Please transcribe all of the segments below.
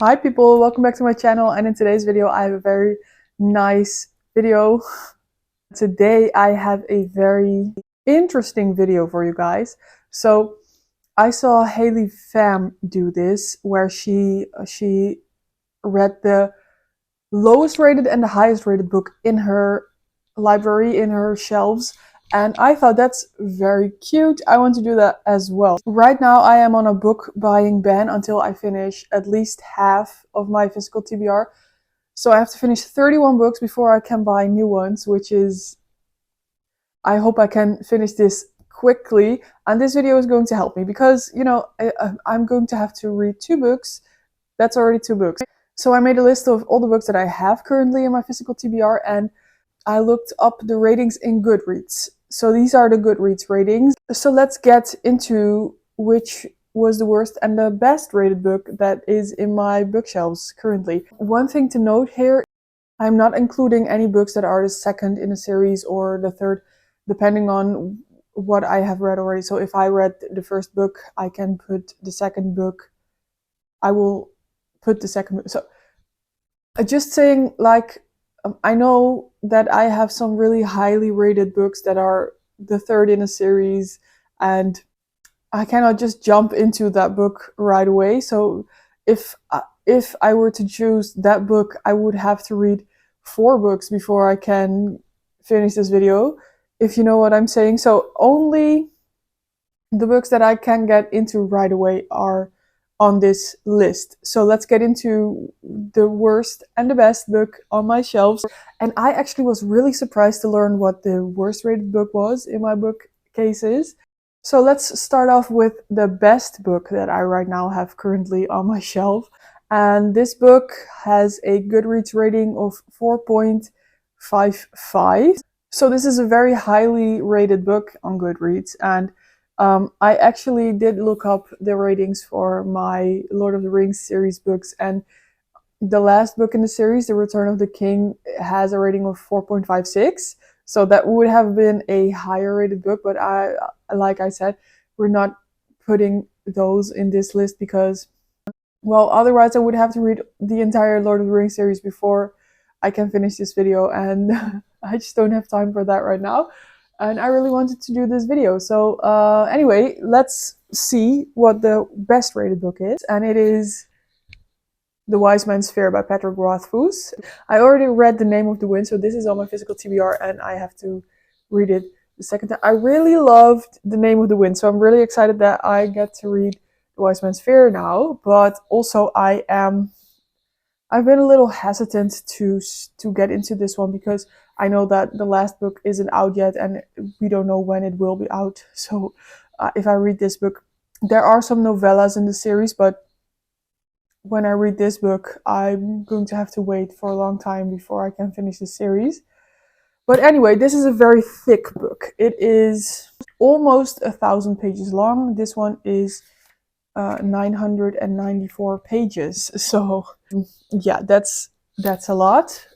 Hi people, welcome back to my channel, and in today's video I have a very nice video. Today I have a very interesting video for you guys. So I saw Haley Pham do this where she read the lowest rated and the highest rated book in her library, in her shelves, and I thought that's very cute. I want to do that as well. Right now I am on a book buying ban until I finish at least half of my physical TBR. So I have to finish 31 books before I can buy new ones, which is, I hope I can finish this quickly. And this video is going to help me because, I'm going to have to read 2 books. That's already 2 books. So I made a list of all the books that I have currently in my physical TBR, and I looked up the ratings in Goodreads. So these are the Goodreads ratings. So let's get into which was the worst and the best rated book that is in my bookshelves currently. One thing to note here, I'm not including any books that are the second in a series or the third, depending on what I have read already. So if I read the first book, I can put the second book. I will put the second book. So just saying, like, I know that I have some really highly rated books that are the third in a series, and I cannot just jump into that book right away. So if I were to choose that book, I would have to read 4 books before I can finish this video, if you know what I'm saying. So only the books that I can get into right away are on this list. So let's get into the worst and the best book on my shelves. And I actually was really surprised to learn what the worst rated book was in my bookcases. So let's start off with the best book that I right now have currently on my shelf. And this book has a Goodreads rating of 4.55. So this is a very highly rated book on Goodreads, and I actually did look up the ratings for my Lord of the Rings series books, and the last book in the series, The Return of the King, has a rating of 4.56. So that would have been a higher rated book, but like I said, we're not putting those in this list because, well, otherwise I would have to read the entire Lord of the Rings series before I can finish this video, and I just don't have time for that right now. And I really wanted to do this video. So anyway, let's see what the best rated book is. And it is The Wise Man's Fear by Patrick Rothfuss. I already read The Name of the Wind, so this is on my physical TBR, and I have to read it the second time. I really loved The Name of the Wind, so I'm really excited that I get to read The Wise Man's Fear now. But also I've been a little hesitant to get into this one because I know that the last book isn't out yet, and we don't know when it will be out. So if I read this book, there are some novellas in the series, but when I read this book, I'm going to have to wait for a long time before I can finish the series. But anyway, this is a very thick book. It is almost 1,000 pages long. This one is 994 pages. So yeah, that's a lot,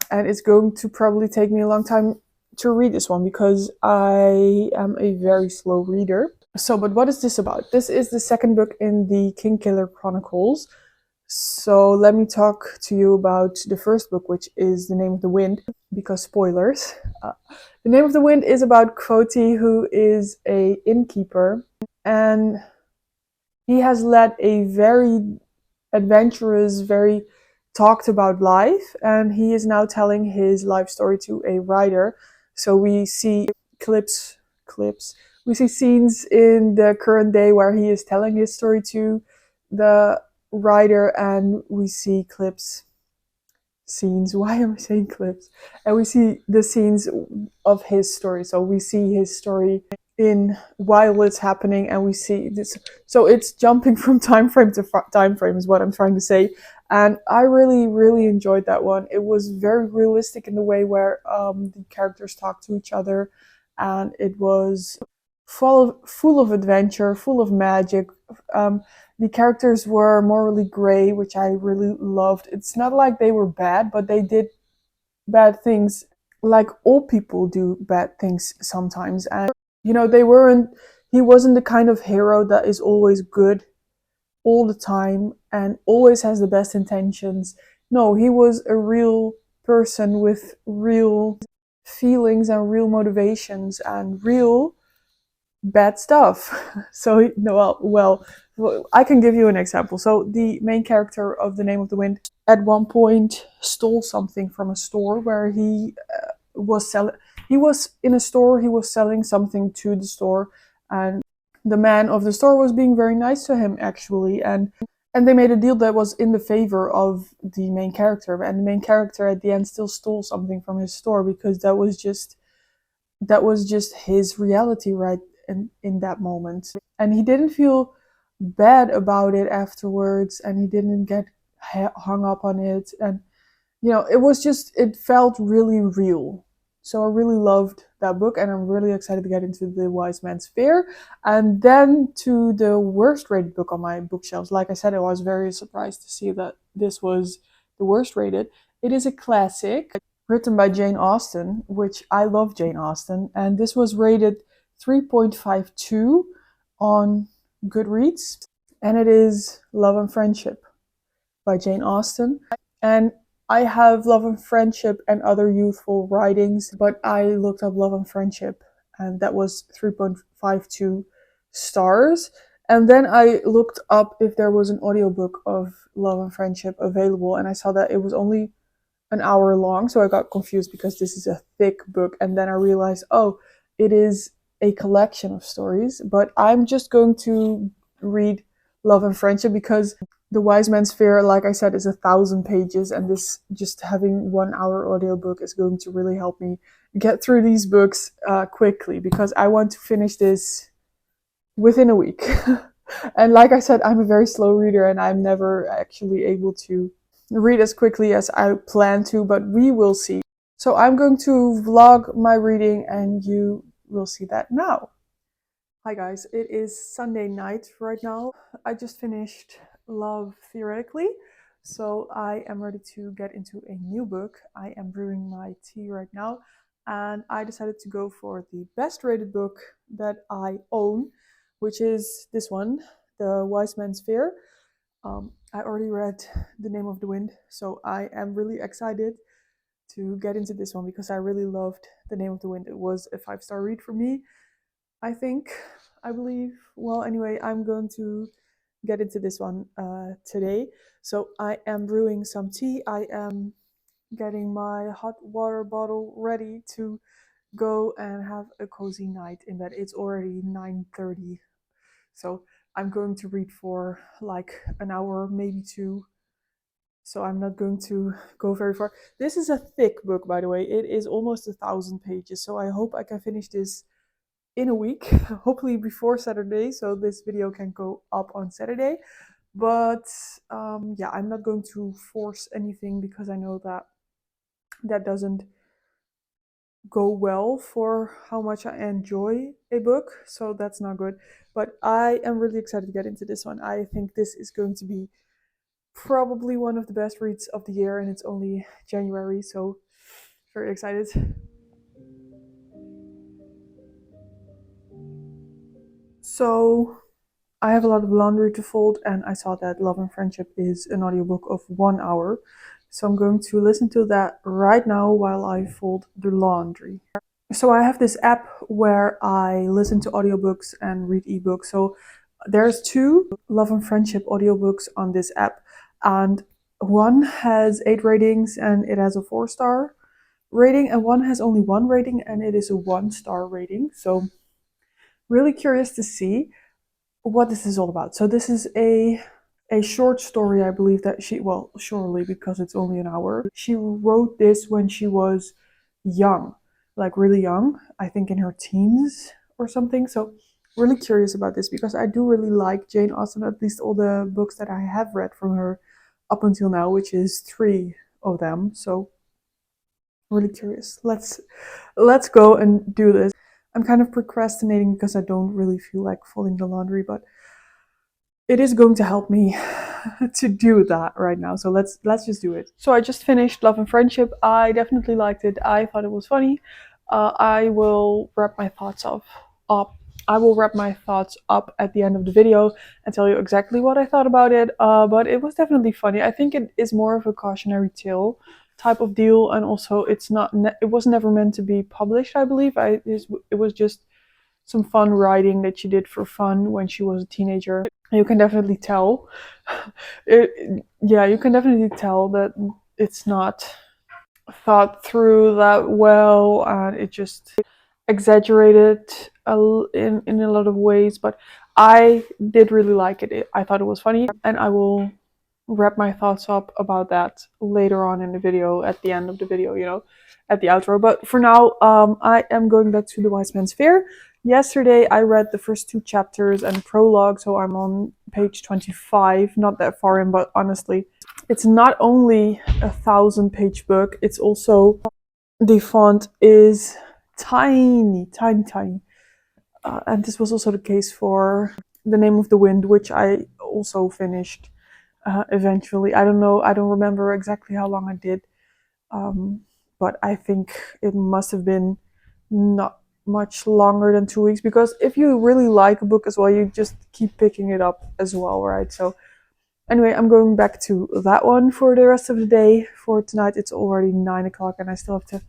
and it's going to probably take me a long time to read this one because I am a very slow reader. So, but what is this about? This is the second book in the Kingkiller Chronicles. So let me talk to you about the first book, which is The Name of the Wind, because spoilers. The Name of the Wind is about Kvoti, who is a innkeeper, and he has led a very adventurous, very talked about life, and he is now telling his life story to a writer. So we see clips. We see scenes in the current day where he is telling his story to the writer, and we see scenes. Why am I saying clips? And we see the scenes of his story. So we see his story in while it's happening, and we see this. So it's jumping from time frame to time frame is what I'm trying to say. And I really enjoyed that one. It was very realistic in the way where the characters talk to each other, and it was full of adventure, full of magic. The characters were morally gray, which I really loved. It's not like they were bad, but they did bad things like all people do bad things sometimes. And they weren't, he wasn't the kind of hero that is always good all the time and always has the best intentions. No, he was a real person with real feelings and real motivations and real bad stuff. So no, well, I can give you an example. So the main character of The Name of the Wind at one point stole something from a store where he was selling. He was in a store. He was selling something to the store, and the man of the store was being very nice to him actually, and they made a deal that was in the favor of the main character. And the main character at the end still stole something from his store because that was just his reality right in that moment. And he didn't feel bad about it afterwards, and he didn't get hung up on it. And it felt really real. So I really loved that book, and I'm really excited to get into The Wise Man's Fear. And then to the worst rated book on my bookshelves. Like I said, I was very surprised to see that this was the worst rated. It is a classic written by Jane Austen, which I love Jane Austen, and this was rated 3.52 on Goodreads, and it is Love and Friendship by Jane Austen. And I have Love and Friendship and other youthful writings, but I looked up Love and Friendship, and that was 3.52 stars. And then I looked up if there was an audiobook of Love and Friendship available, and I saw that it was only an hour long, so I got confused because this is a thick book, and then I realized, oh, it is a collection of stories. But I'm just going to read Love and Friendship because The Wise Man's Fear, like I said, is 1,000 pages, and this just having 1 hour audiobook is going to really help me get through these books quickly, because I want to finish this within a week. And like I said, I'm a very slow reader, and I'm never actually able to read as quickly as I plan to, but we will see. So I'm going to vlog my reading, and you will see that now. Hi guys, it is Sunday night right now. I just finished Love Theoretically, so I am ready to get into a new book. I am brewing my tea right now, and I decided to go for the best rated book that I own, which is this one, The Wise Man's Fear. I already read The Name of the Wind, so I am really excited to get into this one because I really loved The Name of the Wind. It was a 5-star read for me, I think, I believe. Well, anyway, I'm going to get into this one today. So I am brewing some tea. I am getting my hot water bottle ready to go and have a cozy night in bed. It's already 9:30, so I'm going to read for like an hour, maybe two. So I'm not going to go very far. This is a thick book, by the way. It is almost 1,000 pages. So I hope I can finish this in a week, hopefully before Saturday, so this video can go up on Saturday. But yeah, I'm not going to force anything because I know that that doesn't go well for how much I enjoy a book, so that's not good. But I am really excited to get into this one. I think this is going to be probably one of the best reads of the year, and it's only January, so very excited. So I have a lot of laundry to fold, and I saw that Love and Friendship is an audiobook of 1 hour. So I'm going to listen to that right now while I fold the laundry. So I have this app where I listen to audiobooks and read ebooks. So there's 2 Love and Friendship audiobooks on this app, and one has 8 ratings and it has a 4-star rating, and one has only 1 rating and it is a 1-star rating. So really curious to see what this is all about. So this is a short story, I believe, that she, well, surely because it's only an hour. She wrote this when she was young, like really young, I think in her teens or something. So really curious about this because I do really like Jane Austen, at least all the books that I have read from her up until now, which is 3 of them. So really curious. Let's go and do this. I'm kind of procrastinating because I don't really feel like folding the laundry, but it is going to help me to do that right now. So let's just do it. So I just finished Love and Friendship. I definitely liked it. I thought it was funny. I will wrap my thoughts up I will wrap my thoughts up at the end of the video and tell you exactly what I thought about it. But it was definitely funny. I think it is more of a cautionary tale type of deal, and also it was never meant to be published. I believe it was just some fun writing that she did for fun when she was a teenager. You can definitely tell. Yeah, you can definitely tell that it's not thought through that well, and it just exaggerated in a lot of ways. But I did really like it. I thought it was funny, and I will wrap my thoughts up about that later on in the video, at the end of the video, at the outro. But for now, I am going back to the Wise Man's Fear. Yesterday, I read the first 2 chapters and prologue, so I'm on page 25, not that far in, but honestly, it's not only a 1,000-page book, it's also, the font is tiny, tiny, tiny. And this was also the case for The Name of the Wind, which I also finished eventually. I don't know, I don't remember exactly how long I did, but I think it must have been not much longer than 2 weeks, because if you really like a book as well, you just keep picking it up as well, right? So anyway, I'm going back to that one for the rest of the day. For tonight, it's already 9 o'clock and I still have to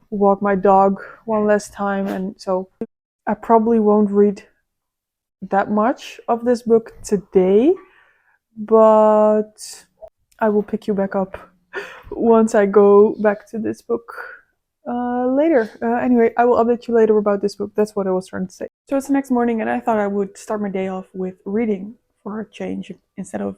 walk my dog one last time, and so I probably won't read that much of this book today, but I will pick you back up once I go back to this book later. Anyway, I will update you later about this book. That's what I was trying to say. So it's the next morning, and I thought I would start my day off with reading for a change instead of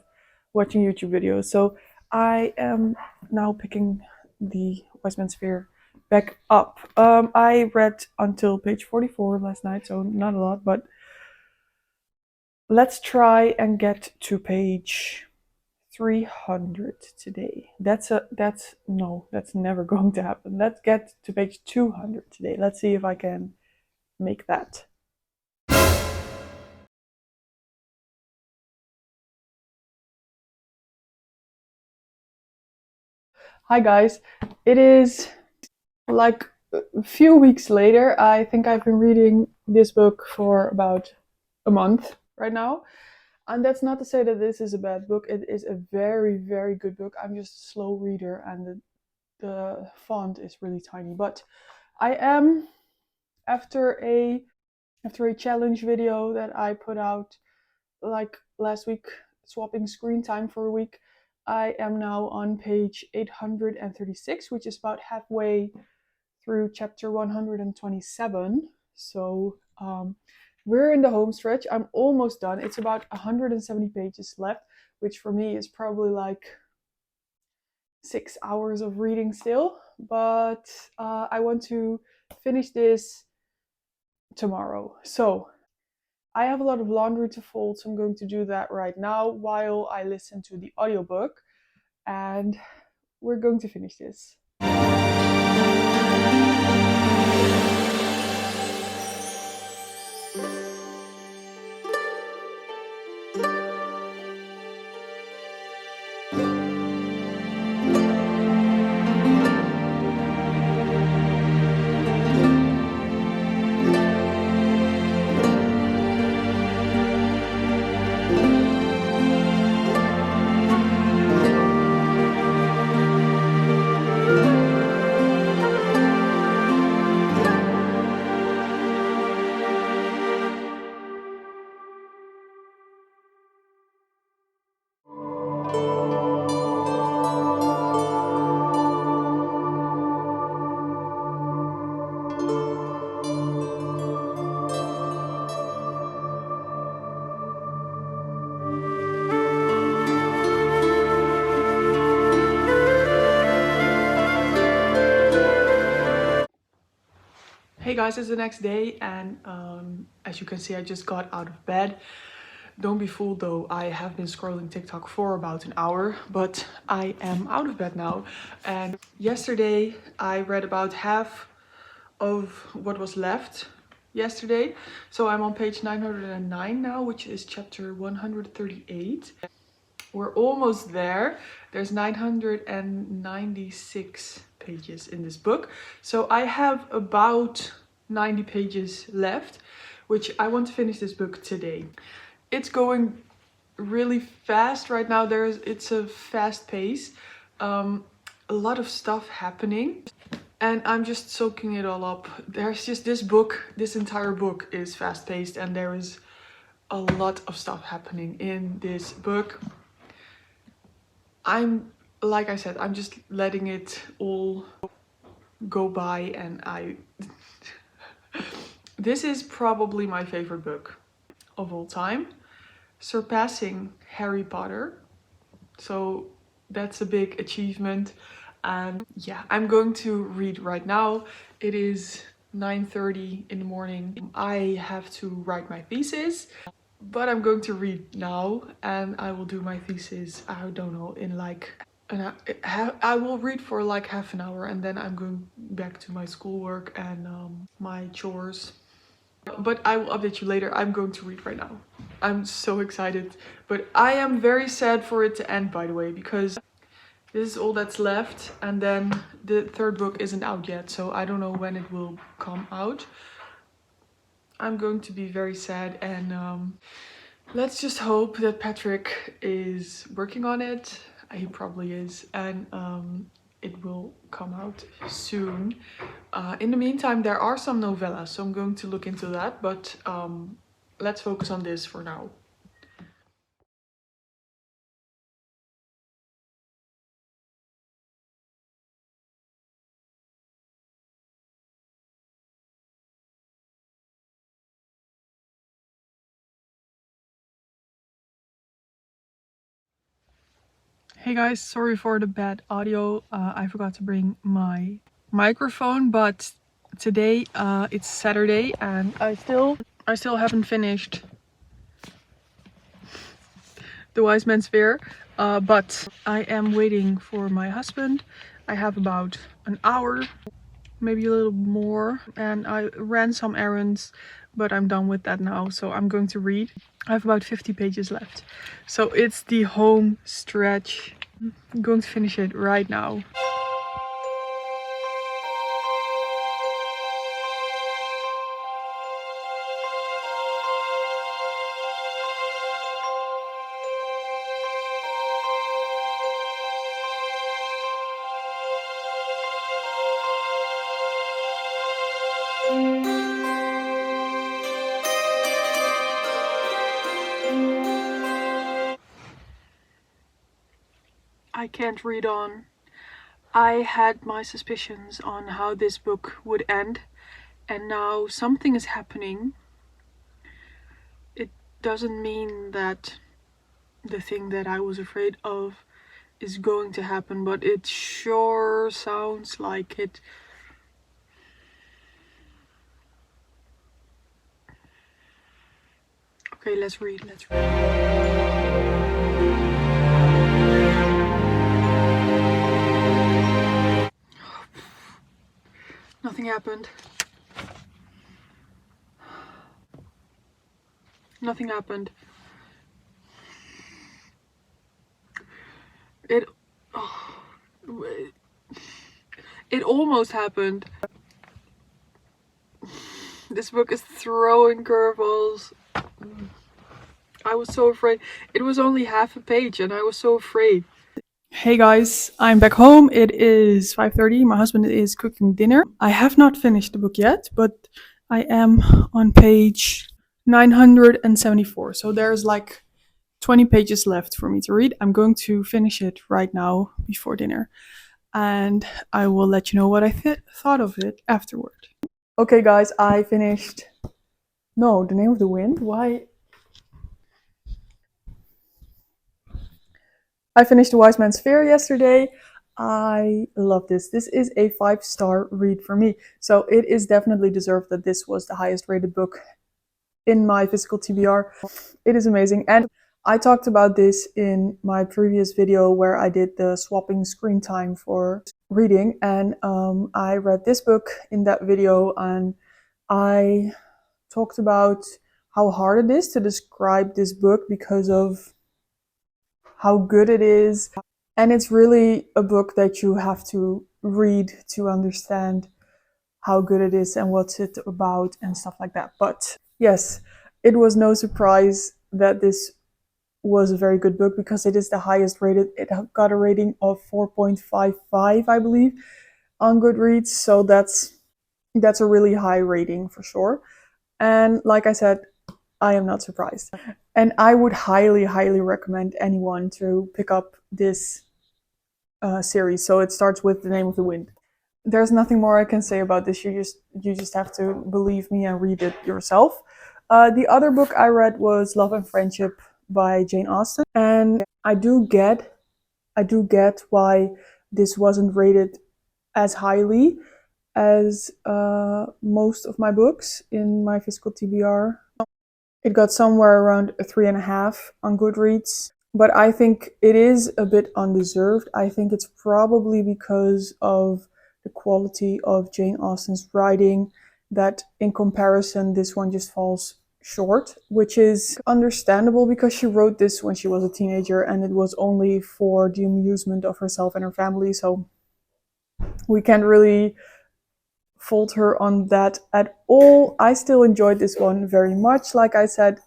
watching YouTube videos. So I am now picking the Wise Man's Fear back up. I read until page 44 last night, so not a lot, but let's try and get to page 300 today. That's never going to happen. Let's get to page 200 today. Let's see if I can make that. Hi guys, it is like a few weeks later. I think I've been reading this book for about a month right now. And that's not to say that this is a bad book. It is a very, very good book. I'm just a slow reader, and the font is really tiny. But I am, after a challenge video that I put out like last week, swapping screen time for a week, I am now on page 836, which is about halfway through chapter 127. So we're in the home stretch. I'm almost done. It's about 170 pages left, which for me is probably like 6 hours of reading still. But I want to finish this tomorrow. So I have a lot of laundry to fold, so I'm going to do that right now while I listen to the audiobook, and we're going to finish this. Hey guys, it's the next day, and as you can see, I just got out of bed. Don't be fooled though, I have been scrolling TikTok for about an hour, but I am out of bed now. And yesterday I read about half of what was left yesterday. So I'm on page 909 now, which is chapter 138. We're almost there. There's 996 pages in this book. So I have about 90 pages left, which I want to finish this book today. It's going really fast right now. It's a fast pace, a lot of stuff happening, and I'm just soaking it all up. There's just this entire book is fast paced, and there is a lot of stuff happening in this book. Like I said, I'm just letting it all go by, and this is probably my favorite book of all time, surpassing Harry Potter. So that's a big achievement. And yeah, I'm going to read right now. It is 9:30 in the morning. I have to write my thesis, but I'm going to read now, and I will do my thesis, I don't know, in like I will read for like half an hour, and then I'm going back to my schoolwork and my chores. But I will update you later. I'm going to read right now. I'm so excited, but I am very sad for it to end, by the way, because this is all that's left, and then the third book isn't out yet, so I don't know when it will come out. I'm going to be very sad, and let's just hope that Patrick is working on it. He probably is, and it will come out soon. In the meantime, there are some novellas, so I'm going to look into that, but let's focus on this for now. Hey guys, sorry for the bad audio. I forgot to bring my microphone, but today it's Saturday, and I still haven't finished The Wise Man's Fear, but I am waiting for my husband. I have about an hour, maybe a little more, and I ran some errands, but I'm done with that now, so I'm going to read. I have about 50 pages left, so it's the home stretch. I'm going to finish it right now. I can't read on. I had my suspicions on how this book would end, and now something is happening. It doesn't mean that the thing that I was afraid of is going to happen, but it sure sounds like it. Okay, let's read. Nothing happened. Nothing happened. It almost happened. This book is throwing curveballs. I was so afraid. It was only half a page, and I was so afraid. Hey guys, I'm back home. It is 5:30. My husband is cooking dinner. I have not finished the book yet, but I am on page 974. So there's like 20 pages left for me to read. I'm going to finish it right now before dinner, and I will let you know what I thought of it afterward. Okay guys, I finished. No, The Name of the Wind? Why? I finished The Wise Man's Fear yesterday. I love this. This is a 5-star read for me. So it is definitely deserved that this was the highest rated book in my physical TBR. It is amazing. And I talked about this in my previous video where I did the swapping screen time for reading. And I read this book in that video, and I talked about how hard it is to describe this book because of how good it is. And it's really a book that you have to read to understand how good it is and what's it about and stuff like that. But Yes, it was no surprise that this was a very good book because it is the highest rated. It got a rating of 4.55, I believe, on Goodreads. So that's a really high rating for sure. And like I said, I am not surprised. And I would highly, highly recommend anyone to pick up this series. So it starts with The Name of the Wind. There's nothing more I can say about this. You just have to believe me and read it yourself. The other book I read was Love and Friendship by Jane Austen, and I do get why this wasn't rated as highly as most of my books in my physical TBR. It got somewhere around a 3.5 on Goodreads, but I think it is a bit undeserved. I think it's probably because of the quality of Jane Austen's writing that in comparison this one just falls short, which is understandable because she wrote this when she was a teenager and it was only for the amusement of herself and her family, so we can't really fault her on that at all. I still enjoyed this one very much. Like I said,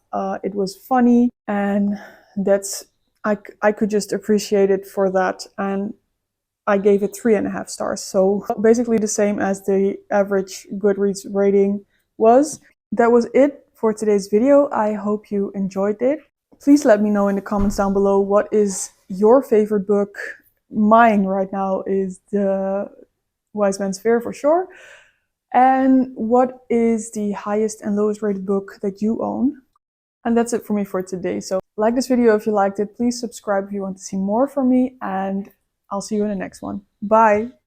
it was funny, and that's I could just appreciate it for that. And I gave it 3.5 stars. So basically the same as the average Goodreads rating was. That was it for today's video. I hope you enjoyed it. Please let me know in the comments down below what is your favorite book. Mine right now is The Wise Man's Fear for sure. And what is the highest and lowest rated book that you own? And that's it for me for today. So like this video if you liked it, please subscribe if you want to see more from me, and I'll see you in the next one. Bye!